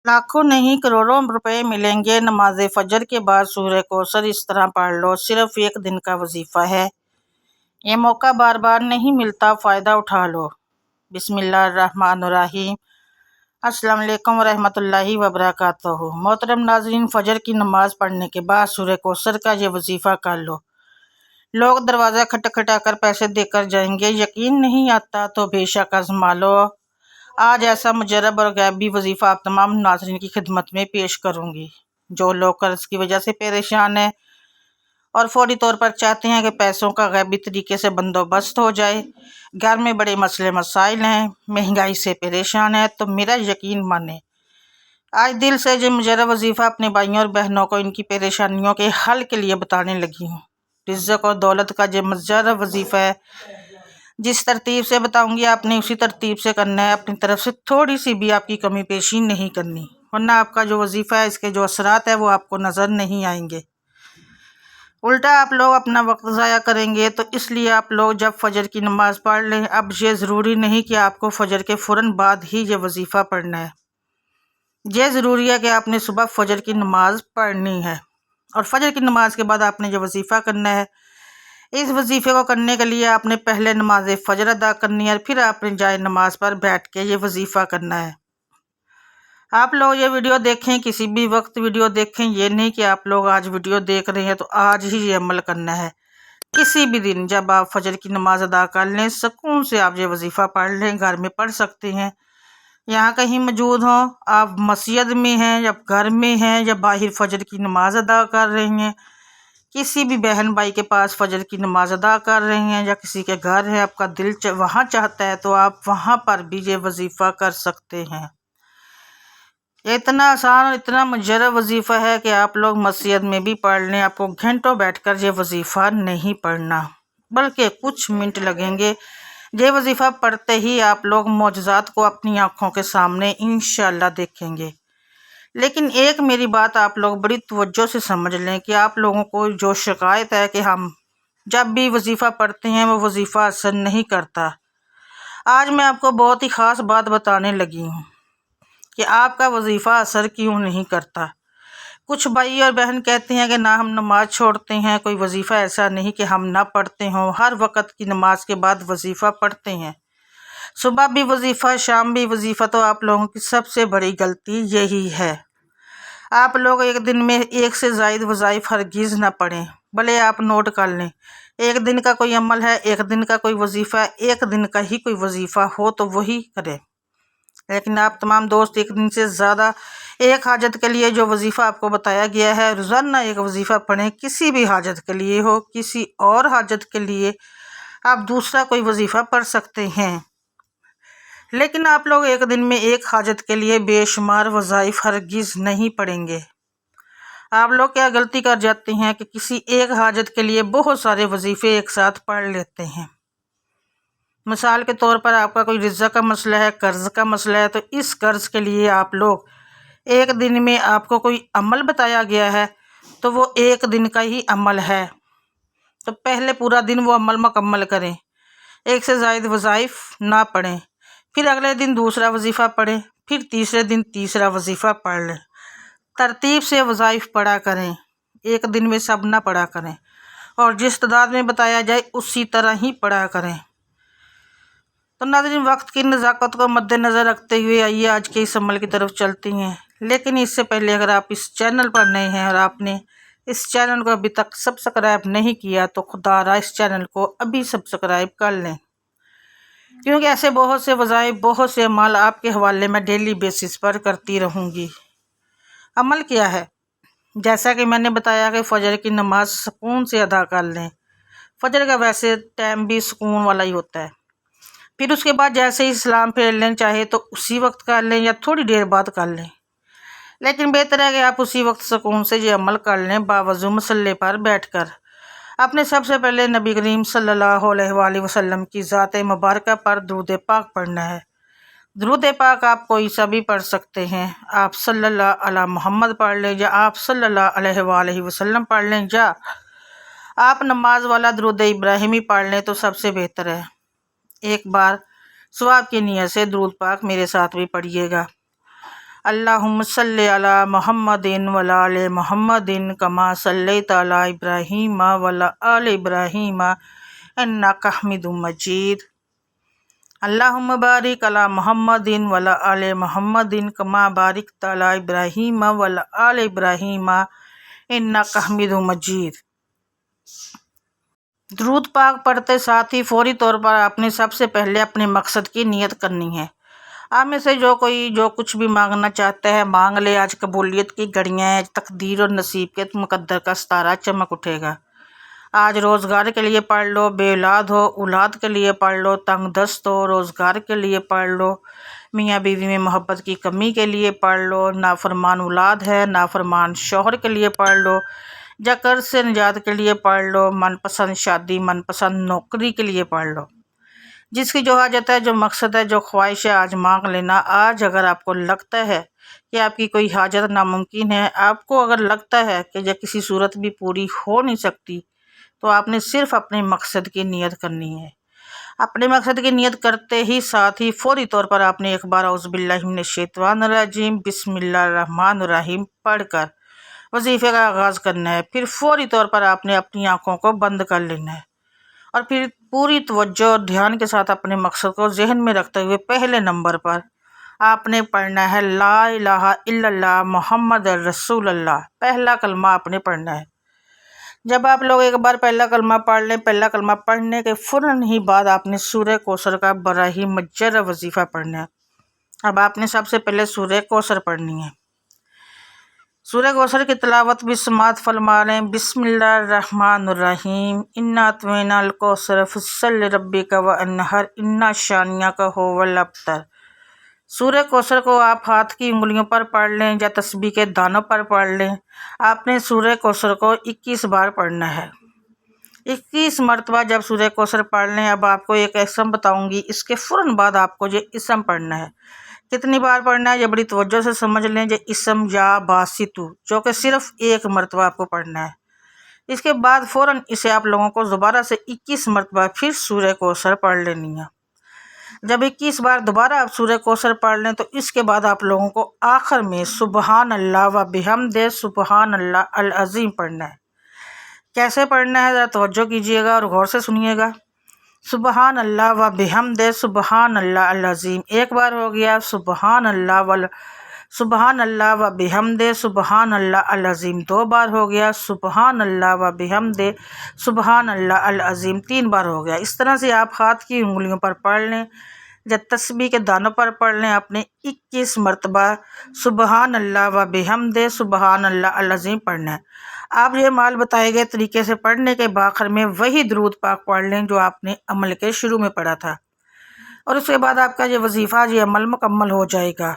लाखों नहीं करोड़ों रुपए मिलेंगे नमाज फजर के बाद सूरह कौसर इस तरह पढ़ लो, सिर्फ एक दिन का वजीफा है, ये मौका बार बार नहीं मिलता, फ़ायदा उठा लो। बिस्मिल्लाहिर्रहमानिर्रहीम। अस्सलाम वालेकुम वरहमतुल्लाहि वबरकातुहू। मोहतरम नाज़रीन, फजर की नमाज पढ़ने के बाद सूरह कौसर का ये वजीफ़ा कर लो। लोग दरवाज़ा खटखटा कर पैसे देकर जाएंगे, यकीन नहीं आता तो बेशक आज़मा लो। आज ऐसा मुजरब और गैबी वजीफ़ा आप तमाम नाज़रीन की खिदमत में पेश करूँगी जो लोग कर्ज की वजह से परेशान हैं और फौरी तौर पर चाहते हैं कि पैसों का गैबी तरीके से बंदोबस्त हो जाए। घर में बड़े मसले मसाइल हैं, महंगाई से परेशान है, तो मेरा यकीन माने आज दिल से जो मुजरब वजीफ़ा अपने भाइयों और बहनों को इनकी परेशानियों के हल के लिए बताने लगी हूँ। रिज़्क़ और दौलत का जो मुजरब वजीफ़ा है, जिस तरतीब से बताऊंगी आपने उसी तरतीब से करना है। अपनी तरफ से थोड़ी सी भी आपकी कमी पेशी नहीं करनी, वरना आपका जो वजीफ़ा है इसके जो असरात है वो आपको नज़र नहीं आएंगे। उल्टा आप लोग अपना वक्त ज़ाया करेंगे। तो इसलिए आप लोग जब फजर की नमाज़ पढ़ लें, अब ये ज़रूरी नहीं कि आपको फजर के फ़ौरन बाद ही ये वजीफ़ा पढ़ना है। ये ज़रूरी है कि आपने सुबह फजर की नमाज़ पढ़नी है और फजर की नमाज़ के बाद आपने जो वजीफ़ा करना है, इस वजीफ़े को करने के लिए आपने पहले नमाज फजर अदा करनी है और फिर आपने जाए नमाज पर बैठ के ये वजीफ़ा करना है। आप लोग ये वीडियो देखें, किसी भी वक्त वीडियो देखें, ये नहीं कि आप लोग आज वीडियो देख रहे हैं तो आज ही ये अमल करना है। किसी भी दिन जब आप फजर की नमाज अदा कर लें, सुकून से आप ये वजीफ़ा पढ़ लें। घर में पढ़ सकते हैं, यहाँ कहीं मौजूद हों, आप मस्जिद में हैं या घर में हैं या बाहर फजर की नमाज अदा कर रही हैं, किसी भी बहन भाई के पास फजर की नमाज अदा कर रही हैं या किसी के घर है, आपका दिल वहाँ चाहता है तो आप वहाँ पर भी ये वजीफ़ा कर सकते हैं। ये इतना आसान और इतना मुजरब वजीफ़ा है कि आप लोग मस्जिद में भी पढ़ लें, आपको घंटों बैठकर ये वजीफ़ा नहीं पढ़ना, बल्कि कुछ मिनट लगेंगे। ये वजीफ़ा पढ़ते ही आप लोग मौजज़ात को अपनी आँखों के सामने इंशाअल्लाह देखेंगे। लेकिन एक मेरी बात आप लोग बड़ी तवज्जो से समझ लें कि आप लोगों को जो शिकायत है कि हम जब भी वजीफ़ा पढ़ते हैं वो वजीफ़ा असर नहीं करता, आज मैं आपको बहुत ही ख़ास बात बताने लगी हूँ कि आपका वजीफ़ा असर क्यों नहीं करता। कुछ भाई और बहन कहते हैं कि ना हम नमाज़ छोड़ते हैं, कोई वजीफ़ा ऐसा नहीं कि हम ना पढ़ते हों, हर वक़्त की नमाज के बाद वजीफ़ा पढ़ते हैं, सुबह भी वजीफ़ा शाम भी वजीफ़ा। तो आप लोगों की सबसे बड़ी गलती यही है, आप लोग एक दिन में एक से ज़ायद वज़ाइफ हरगिज़ ना पढ़ें। भले आप नोट कर लें, एक दिन का कोई अमल है, एक दिन का कोई वजीफ़ा, एक दिन का ही कोई वजीफ़ा हो तो वही करें। लेकिन आप तमाम दोस्त एक दिन से ज़्यादा एक हाजत के लिए जो वजीफ़ा आपको बताया गया है, रोज़ाना एक वजीफ़ा पढ़ें। किसी भी हाजत के लिए हो, किसी और हाजत के लिए आप दूसरा कोई वजीफ़ा पढ़ सकते हैं, लेकिन आप लोग एक दिन में एक हाजत के लिए बेशुमार वज़ाइफ हरगिज़ नहीं पढ़ेंगे। आप लोग क्या गलती कर जाते हैं कि किसी एक हाजत के लिए बहुत सारे वजीफ़े एक साथ पढ़ लेते हैं। मिसाल के तौर पर आपका कोई रिज़्क़ का मसला है, कर्ज़ का मसला है, तो इस कर्ज़ के लिए आप लोग एक दिन में आपको कोई अमल बताया गया है तो वो एक दिन का ही अमल है, तो पहले पूरा दिन वो अमल मुकम्मल करें, एक से ज़ायद वज़ाइफ ना पढ़ें, फिर अगले दिन दूसरा वजीफ़ा पढ़ें, फिर तीसरे दिन तीसरा वजीफ़ा पढ़ लें। तरतीब से वज़ाइफ पढ़ा करें, एक दिन में सब ना पढ़ा करें और जिस तादाद में बताया जाए उसी तरह ही पढ़ा करें। तो नाज़रीन, वक्त की नज़ाकत को मद्देनज़र रखते हुए आइए आज के इस अमल की तरफ चलती हैं। लेकिन इससे पहले अगर आप इस चैनल पर नए हैं और आपने इस चैनल को अभी तक सब्सक्राइब नहीं किया तो खुदारा इस चैनल को अभी सब्सक्राइब कर लें, क्योंकि ऐसे बहुत से वज़ाइफ, बहुत से अमल आपके हवाले में डेली बेसिस पर करती रहूँगी। अमल क्या है? जैसा कि मैंने बताया कि फ़जर की नमाज़ सुकून से अदा कर लें। फ़जर का वैसे टाइम भी सुकून वाला ही होता है। फिर उसके बाद जैसे ही सलाम फेर लें, चाहे तो उसी वक्त कर लें या थोड़ी देर बाद कर लें, लेकिन बेहतर है कि आप उसी वक्त सुकून से ये अमल कर लें बावज़ू मसल्ले पर बैठकर। आपने सबसे पहले नबी करीम सल्लल्लाहु अलैहि वसल्लम की ज़ात मुबारक पर दुरूद पाक पढ़ना है। दुरूद पाक आप कोई सा भी पढ़ सकते हैं, आप सल्लल्लाहु अला मोहम्मद पढ़ लें या आप सल्लल्लाहु अलैहि वसल्लम पढ़ लें या आप नमाज वाला दुरूद इब्राहिमी पढ़ लें तो सबसे बेहतर है। एक बार सवाब की नियत से दुरूद पाक मेरे साथ भी पढ़िएगा। اللہم صلی علی محمد وعلی آل محمد کما صلیت علی ابراہیم وعلی آل ابراہیم انک حمید مجید۔ اللہم بارک علی محمد وعلی آل محمد کما بارکت علی ابراہیم وعلی آل ابراہیم انک حمید مجید۔ درود پاک پڑھتے ساتھ ہی فوری طور پر آپ نے سب سے پہلے اپنے مقصد کی نیت کرنی ہے۔ آپ میں سے جو کوئی جو کچھ بھی مانگنا چاہتا ہے مانگ لے، آج قبولیت کی گھڑیاں ہیں، تقدیر اور نصیب کے مقدر کا ستارہ چمک اٹھے گا۔ آج روزگار کے لیے پڑھ لو، بے اولاد ہو اولاد کے لیے پڑھ لو، تنگ دست ہو روزگار کے لیے پڑھ لو، میاں بیوی میں محبت کی کمی کے لیے پڑھ لو، نافرمان اولاد ہے نافرمان شوہر کے لیے پڑھ لو، یا قرض سے نجات کے لیے پڑھ لو، من پسند شادی من پسند نوکری کے لیے پڑھ لو۔ جس کی جو حاجت ہے، جو مقصد ہے، جو خواہش ہے، آج مانگ لینا۔ آج اگر آپ کو لگتا ہے کہ آپ کی کوئی حاجت ناممکن ہے، آپ کو اگر لگتا ہے کہ یہ کسی صورت بھی پوری ہو نہیں سکتی، تو آپ نے صرف اپنے مقصد کی نیت کرنی ہے۔ اپنے مقصد کی نیت کرتے ہی ساتھ ہی فوری طور پر آپ نے ایک بار اعوذ باللہ من الشیطان الرجیم بسم اللہ الرحمن الرحیم پڑھ کر وظیفے کا آغاز کرنا ہے۔ پھر فوری طور پر آپ نے اپنی آنکھوں کو بند کر لینا ہے، اور پھر پوری توجہ اور دھیان کے ساتھ اپنے مقصد کو ذہن میں رکھتے ہوئے پہلے نمبر پر آپ نے پڑھنا ہے لا الہ الا اللہ محمد رسول اللہ۔ پہلا کلمہ آپ نے پڑھنا ہے۔ جب آپ لوگ ایک بار پہلا کلمہ پڑھ لیں، پہلا کلمہ پڑھنے کے فوراً ہی بعد آپ نے سورہ کوثر کا بڑا ہی مجرہ وظیفہ پڑھنا ہے۔ اب آپ نے سب سے پہلے سورہ کوثر پڑھنی ہے۔ سورہ کوثر کی تلاوت بھی سماعت فرما لیں۔ بسم اللہ الرحمن الرحیم انا اعطیناک الکوثر فصل لربک وانحر ان شانئک ھو الابتر۔ سورہ کوثر کو آپ ہاتھ کی انگلیوں پر پڑھ لیں یا تسبیح کے دانوں پر پڑھ لیں۔ آپ نے سورہ کوثر کو 21 بار پڑھنا ہے۔ 21 مرتبہ جب سورہ کوثر پڑھ لیں، اب آپ کو ایک اسم بتاؤں گی، اس کے فوراً بعد آپ کو یہ اسم پڑھنا ہے۔ کتنی بار پڑھنا ہے یہ بڑی توجہ سے سمجھ لیں۔ یہ اسم یا باسطو، جو کہ صرف ایک مرتبہ آپ کو پڑھنا ہے۔ اس کے بعد فوراً اسے آپ لوگوں کو دوبارہ سے 21 مرتبہ پھر سورہ کوثر پڑھ لینی ہے۔ جب 21 بار دوبارہ آپ سورہ کوثر پڑھ لیں تو اس کے بعد آپ لوگوں کو آخر میں سبحان اللہ و بحمدہ سبحان اللہ العظیم پڑھنا ہے۔ کیسے پڑھنا ہے ذرا توجہ کیجیے گا اور غور سے سنیے گا۔ سبحان اللہ و بحمدہ سبحان اللہ العظیم ایک بار ہو گیا، سبحان اللہ و بحمدہ سبحان اللہ العظیم 2 بار ہو گیا، سبحان اللہ و بحمدہ سبحان اللہ العظیم 3 بار ہو گیا۔ اس طرح سے آپ ہاتھ کی انگلیوں پر پڑھ لیں یا تسبیح کے دانوں پر پڑھ لیں۔ اپنے 21 مرتبہ سبحان اللہ و بحمدہ سبحان اللہ العظیم پڑھنا ہے۔ آپ یہ مال بتائے گئے طریقے سے پڑھنے کے بآخر میں وہی درود پاک پڑھ لیں جو آپ نے عمل کے شروع میں پڑھا تھا، اور اس کے بعد آپ کا یہ وظیفہ یہ عمل مکمل ہو جائے گا۔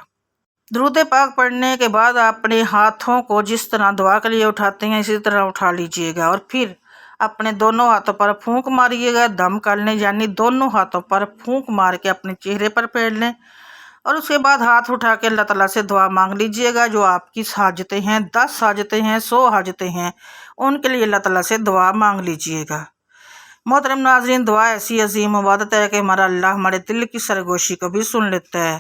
درود پاک پڑھنے کے بعد اپنے ہاتھوں کو جس طرح دعا کے لیے اٹھاتے ہیں اسی طرح اٹھا لیجئے گا، اور پھر اپنے دونوں ہاتھوں پر پھونک ماریے گا، دم کر لیں، یعنی دونوں ہاتھوں پر پھونک مار کے اپنے چہرے پر پھیر لیں، اور اس کے بعد ہاتھ اٹھا کے اللہ تعالیٰ سے دعا مانگ لیجئے گا۔ جو آپ کی حاجتیں ہیں، 10 حاجتیں ہیں، 100 حاجتیں ہیں، ان کے لیے اللہ تعالیٰ سے دعا مانگ لیجئے گا۔ محترم ناظرین، دعا ایسی عظیم عبادت ہے کہ ہمارا اللہ ہمارے دل کی سرگوشی کو بھی سن لیتا ہے،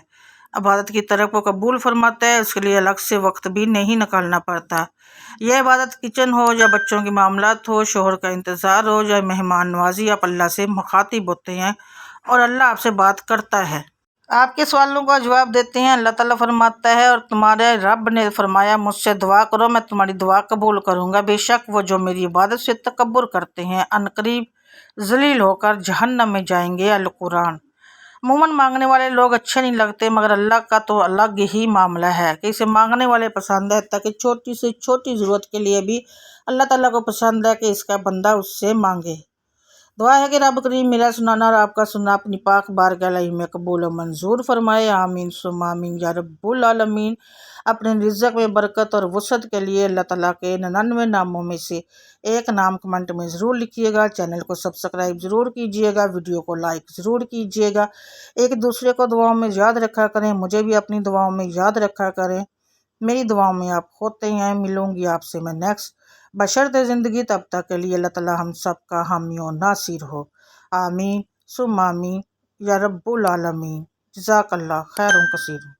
عبادت کی طرف کو قبول فرماتا ہے، اس کے لیے الگ سے وقت بھی نہیں نکالنا پڑتا۔ یہ عبادت کچن ہو یا بچوں کے معاملات ہو، شوہر کا انتظار ہو یا مہمان نوازی، آپ اللہ سے مخاطب ہوتے ہیں اور اللہ آپ سے بات کرتا ہے، آپ کے سوالوں کا جواب دیتے ہیں۔ اللہ تعالیٰ فرماتا ہے، اور تمہارے رب نے فرمایا مجھ سے دعا کرو میں تمہاری دعا قبول کروں گا، بے شک وہ جو میری عبادت سے تکبر کرتے ہیں عنقریب ذلیل ہو کر جہنم میں جائیں گے۔ القرآن۔ عموماً مانگنے والے لوگ اچھے نہیں لگتے، مگر اللہ کا تو الگ ہی معاملہ ہے کہ اسے مانگنے والے پسند ہے، تاکہ چھوٹی سے چھوٹی ضرورت کے لیے بھی اللہ تعالیٰ کو پسند ہے کہ اس کا بندہ اس سے مانگے۔ دعا ہے کہ رب کریم میرا سنانا اور آپ کا سننا اپنی پاک بارگاہ الہی میں قبول و منظور فرمائے، آمین ثم آمین یا رب العالمین۔ اپنے رزق میں برکت اور وسعت کے لیے اللہ تعالیٰ کے 99 ناموں میں سے ایک نام کمنٹ میں ضرور لکھیے گا، چینل کو سبسکرائب ضرور کیجیے گا، ویڈیو کو لائک ضرور کیجیے گا، ایک دوسرے کو دعاؤں میں یاد رکھا کریں، مجھے بھی اپنی دعاؤں میں یاد رکھا کریں۔ میری دعاؤں میں آپ ہوتے ہیں۔ ملوں گی آپ سے میں نیکسٹ بشرط زندگی، تب تک کے لیے اللہ تعالیٰ ہم سب کا حامی و ناصر ہو، آمین ثم آمین یا رب العالمین۔ جزاک اللہ خیر کثیر۔